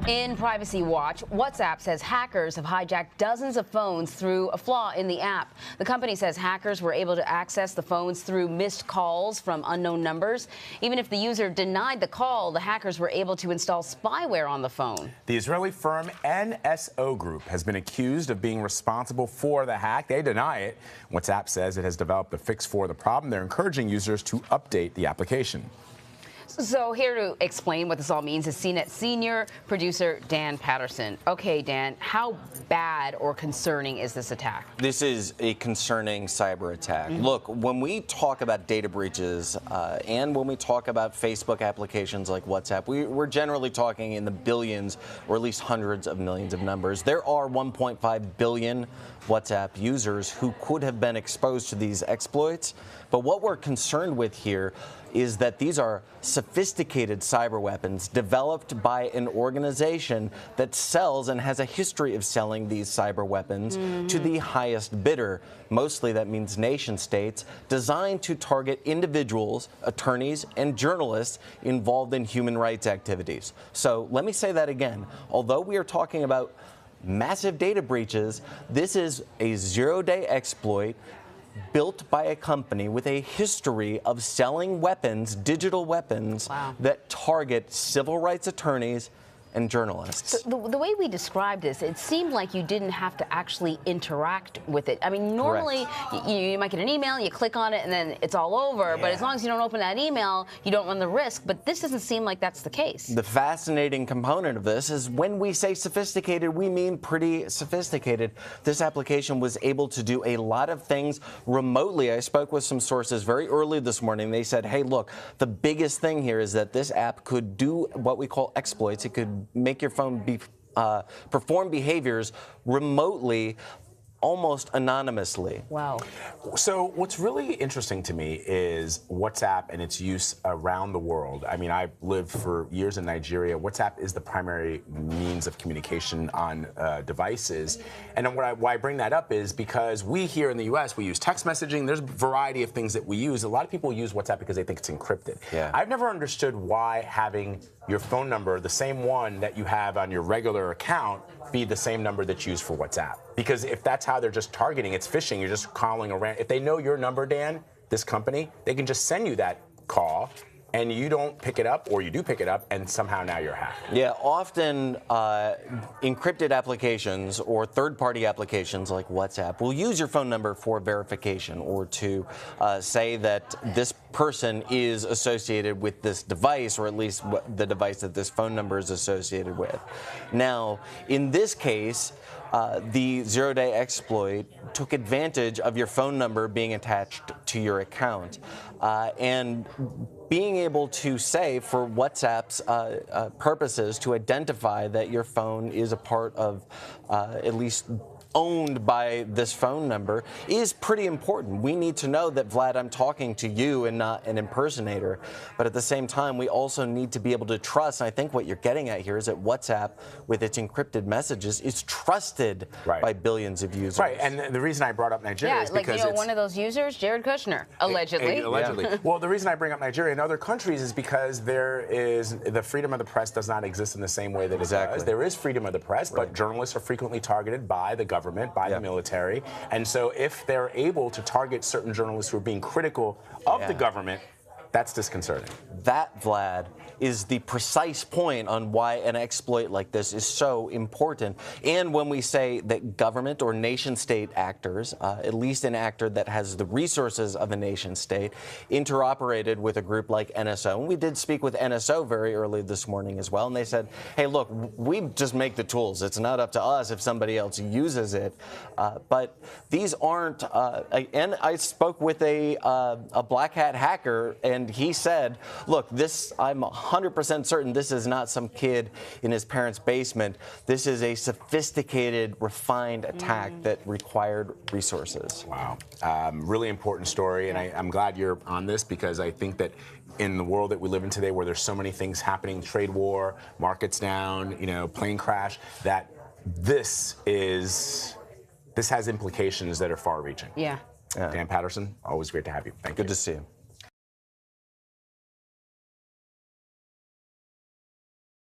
In Privacy Watch, WhatsApp says hackers have hijacked dozens of phones through a flaw in the app. The company says hackers were able to access the phones through missed calls from unknown numbers. Even if the user denied the call, the hackers were able to install spyware on the phone. The Israeli firm NSO Group has been accused of being responsible for the hack. They deny it. WhatsApp says it has developed a fix for the problem. They're encouraging users to update the application. So here to explain what this all means is CNET senior producer Dan Patterson. Okay, Dan, how bad or concerning is this attack? This is a concerning cyber attack. Look, when we talk about data breaches and when we talk about Facebook applications like WhatsApp, we're generally talking in the billions or at least hundreds of millions of numbers. There are 1.5 billion WhatsApp users who could have been exposed to these exploits. But what we're concerned with here is that these are sophisticated cyber weapons developed by an organization that sells and has a history of selling these cyber weapons to the highest bidder. Mostly that means nation states, designed to target individuals, attorneys, and journalists involved in human rights activities. So let me say that again. Although we are talking about massive data breaches, this is a zero-day exploit built by a company with a history of selling weapons, digital weapons, that target civil rights attorneys and journalists. So the way we described this, it seemed like you didn't have to actually interact with it. I mean, normally you might get an email, you click on it, and then it's all over. But as long as you don't open that email, you don't run the risk. But this doesn't seem like that's the case. The fascinating component of this is when we say sophisticated, we mean pretty sophisticated. This application was able to do a lot of things remotely. I spoke with some sources very early this morning. They said, hey, look, the biggest thing here is that this app could do what we call exploits. It could make your phone perform behaviors remotely, almost anonymously. Wow. So what's really interesting to me is WhatsApp and its use around the world. I mean, I've lived for years in Nigeria. WhatsApp is the primary means of communication on devices. And why I bring that up is because we here in the US, we use text messaging. There's a variety of things that we use. A lot of people use WhatsApp because they think it's encrypted. I've never understood why having your phone number, the same one that you have on your regular account, be the same number that's used for WhatsApp. Because if that's how they're just targeting, it's phishing, you're just calling around. If they know your number, Dan, this company, they can just send you that call and you don't pick it up, or you do pick it up, and somehow now you're hacked. Yeah, often encrypted applications or third-party applications like WhatsApp will use your phone number for verification or to say that this person is associated with this device, or at least the device that this phone number is associated with. Now, in this case, the zero-day exploit took advantage of your phone number being attached to your account and being able to say, for WhatsApp's purposes, to identify that your phone is a part of at least owned by this phone number is pretty important. We need to know that, Vlad, I'm talking to you and not an impersonator. But at the same time, we also need to be able to trust. And I think what you're getting at here is that WhatsApp, with its encrypted messages, is trusted by billions of users. Right, and the reason I brought up Nigeria is because like, one of those users, Jared Kushner, allegedly. Allegedly. Well, the reason I bring up Nigeria and other countries is because there is the freedom of the press does not exist in the same way that it does. There is freedom of the press, but journalists are frequently targeted by the government, by the military. And so if they're able to target certain journalists who are being critical of the government, that's disconcerting. That, Vlad, is the precise point on why an exploit like this is so important. And when we say that government or nation-state actors, at least an actor that has the resources of a nation-state, interoperated with a group like NSO. And we did speak with NSO very early this morning as well, and they said, hey, look, we just make the tools. It's not up to us if somebody else uses it. But these aren't, and I spoke with a black hat hacker, and he said, look, this, I'm 100% certain this is not some kid in his parents' basement. This is a sophisticated, refined attack that required resources. Wow. Really important story, and I'm glad you're on this, because I think that in the world that we live in today, where there's so many things happening, trade war, markets down, plane crash, that this has implications that are far-reaching. Yeah. Dan Patterson, always great to have you. Thank you. Good to see you.